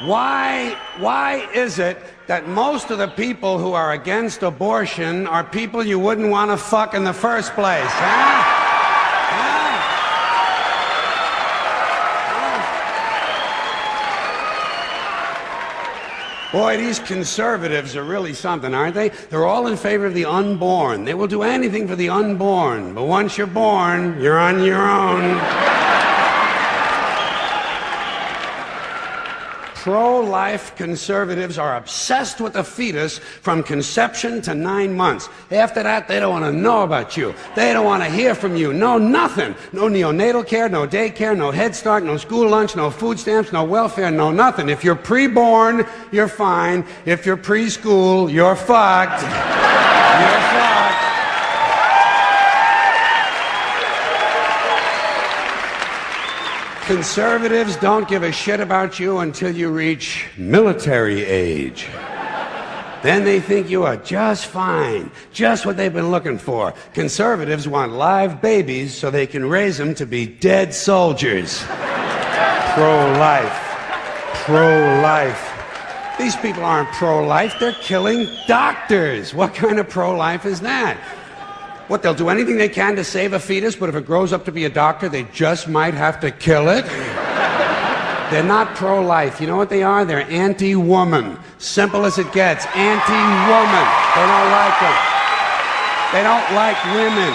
Why is it that most of the people who are against abortion are people you wouldn't want to fuck in the first place, huh? Boy, these conservatives are really something, aren't they? They're all in favor of the unborn. They will do anything for the unborn. But once you're born, you're on your own. Pro-life conservatives are obsessed with the fetus from conception to 9 months. After that, they don't want to know about you. They don't want to hear from you. No, nothing. No neonatal care, no daycare, no Head Start, no school lunch, no food stamps, no welfare, no nothing. If you're pre-born, you're fine. If you're preschool, you're fucked. You're fucked. Conservatives don't give a shit about you until you reach military age. Then they think you are just fine, just what they've been looking for. Conservatives want live babies so they can raise them to be dead soldiers. Pro-life. Pro-life. These people aren't pro-life, they're killing doctors. What kind of pro-life is that? What, they'll do anything they can to save a fetus, but if it grows up to be a doctor, they just might have to kill it? They're not pro-life. You know what they are? They're anti-woman. Simple as it gets. Anti-woman. They don't like them. They don't like women.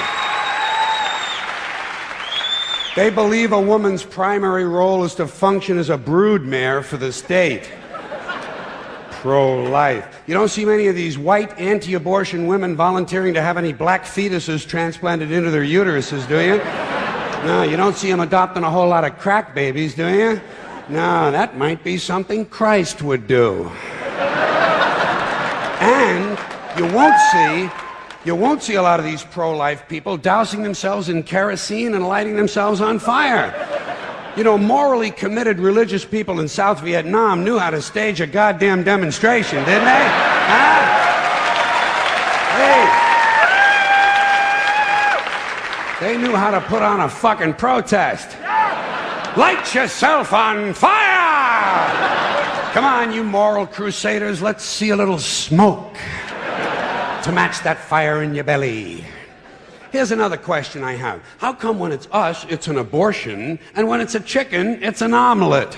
They believe a woman's primary role is to function as a broodmare for the state. Pro-life. You don't see many of these white anti-abortion women volunteering to have any black fetuses transplanted into their uteruses, do you? No, you don't see them adopting a whole lot of crack babies, do you? No, that might be something Christ would do. And you won't see a lot of these pro-life people dousing themselves in kerosene and lighting themselves on fire. You know, morally committed religious people in South Vietnam knew how to stage a goddamn demonstration, didn't they? Huh? They knew how to put on a fucking protest. Light yourself on fire! Come on, you moral crusaders, let's see a little smoke to match that fire in your belly. Here's another question I have. How come when it's us, it's an abortion, and when it's a chicken, it's an omelet?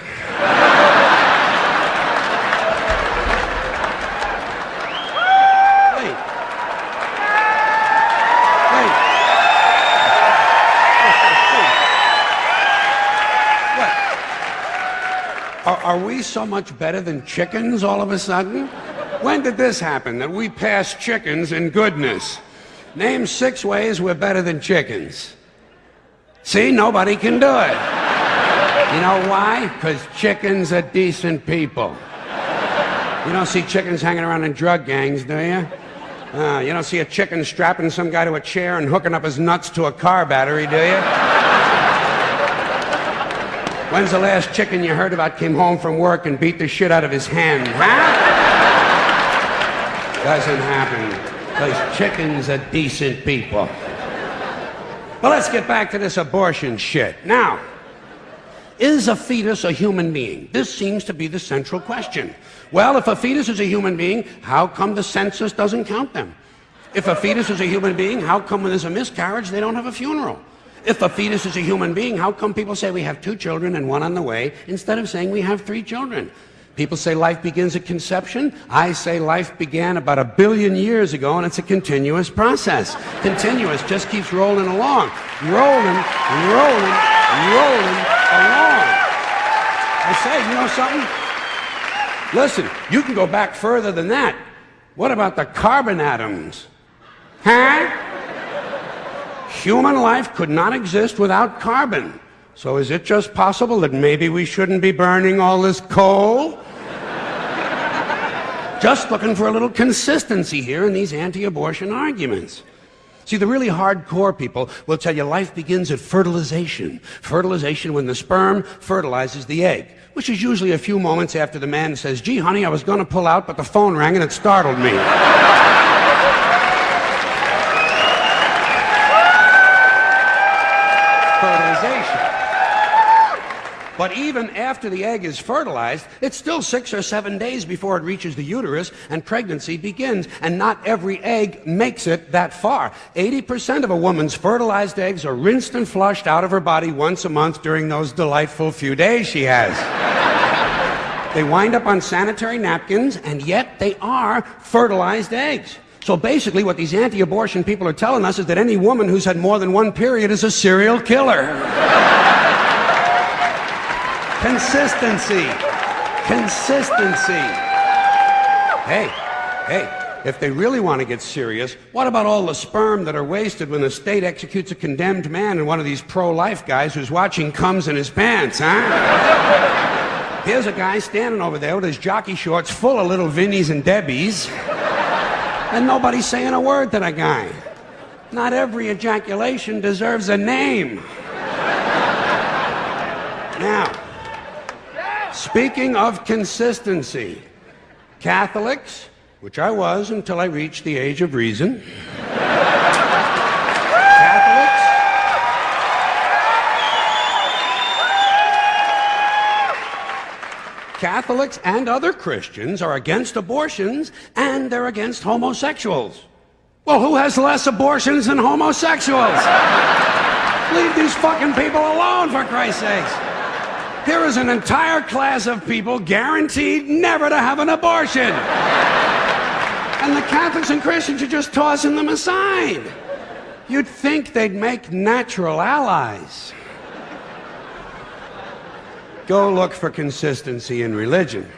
Are we so much better than chickens all of a sudden? When did this happen, that we passed chickens in goodness? Name 6 ways we're better than chickens. See, nobody can do it. You know why? Because chickens are decent people. You don't see chickens hanging around in drug gangs, do you? You don't see a chicken strapping some guy to a chair and hooking up his nuts to a car battery, do you? When's the last chicken you heard about came home from work and beat the shit out of his hen, huh? Doesn't happen. Because chickens are decent people. Well, let's get back to this abortion shit. Now, is a fetus a human being? This seems to be the central question. Well, if a fetus is a human being, how come the census doesn't count them? If a fetus is a human being, how come when there's a miscarriage, they don't have a funeral? If a fetus is a human being, how come people say we have 2 children and 1 on the way, instead of saying we have 3 children? People say life begins at conception. I say life began about 1 billion years ago, and it's a continuous process. Continuous, just keeps rolling along. Rolling along. I say, you know something? Listen, you can go back further than that. What about the carbon atoms? Huh? Human life could not exist without carbon. So is it just possible that maybe we shouldn't be burning all this coal? Just looking for a little consistency here in these anti-abortion arguments. See, the really hardcore people will tell you life begins at fertilization. Fertilization when the sperm fertilizes the egg, which is usually a few moments after the man says, gee, honey, I was going to pull out, but the phone rang and it startled me. Fertilization. But even after the egg is fertilized, it's still 6 or 7 days before it reaches the uterus and pregnancy begins. And not every egg makes it that far. 80% of a woman's fertilized eggs are rinsed and flushed out of her body once a month during those delightful few days she has. They wind up on sanitary napkins, and yet they are fertilized eggs. So basically what these anti-abortion people are telling us is that any woman who's had more than one period is a serial killer. Consistency. Consistency. Hey, if they really want to get serious, what about all the sperm that are wasted when the state executes a condemned man and one of these pro-life guys who's watching comes in his pants, huh? Here's a guy standing over there with his jockey shorts full of little Vinnies and Debbies, and nobody's saying a word to that guy. Not every ejaculation deserves a name. Now, speaking of consistency, Catholics, which I was until I reached the age of reason, Catholics and other Christians are against abortions, and they're against homosexuals. Well, who has less abortions than homosexuals? Leave these fucking people alone, for Christ's sakes. Here is an entire class of people guaranteed never to have an abortion. And the Catholics and Christians are just tossing them aside. You'd think they'd make natural allies. Go look for consistency in religion.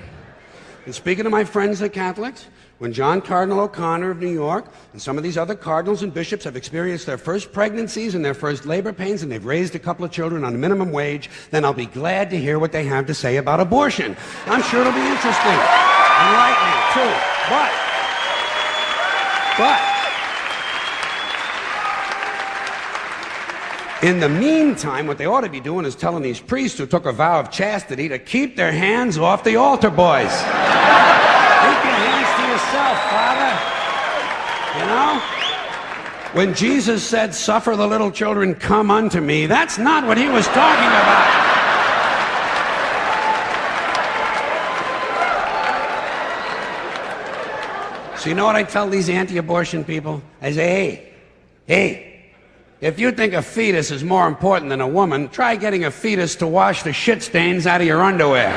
And speaking to my friends, the Catholics, when John Cardinal O'Connor of New York and some of these other cardinals and bishops have experienced their first pregnancies and their first labor pains and they've raised a couple of children on minimum wage, then I'll be glad to hear what they have to say about abortion. I'm sure it'll be interesting. Enlightening, too. But in the meantime, what they ought to be doing is telling these priests who took a vow of chastity to keep their hands off the altar boys. Keep your hands to yourself, Father. You know? When Jesus said, "Suffer the little children come unto me," that's not what he was talking about. So you know what I tell these anti-abortion people? I say, hey, if you think a fetus is more important than a woman, try getting a fetus to wash the shit stains out of your underwear.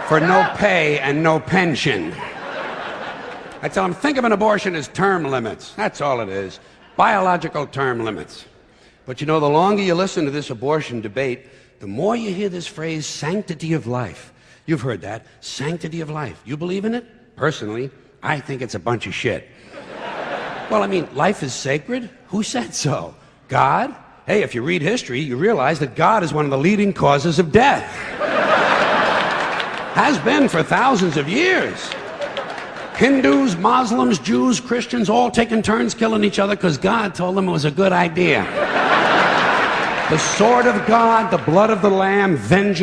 For no pay and no pension. I tell them, think of an abortion as term limits. That's all it is. Biological term limits. But you know, the longer you listen to this abortion debate, the more you hear this phrase, sanctity of life. You've heard that. Sanctity of life. You believe in it? Personally, I think it's a bunch of shit. Well, I mean, life is sacred? Who said so? God? Hey, if you read history, you realize that God is one of the leading causes of death. Has been for thousands of years. Hindus, Muslims, Jews, Christians, all taking turns killing each other because God told them it was a good idea. The sword of God, the blood of the Lamb, vengeance.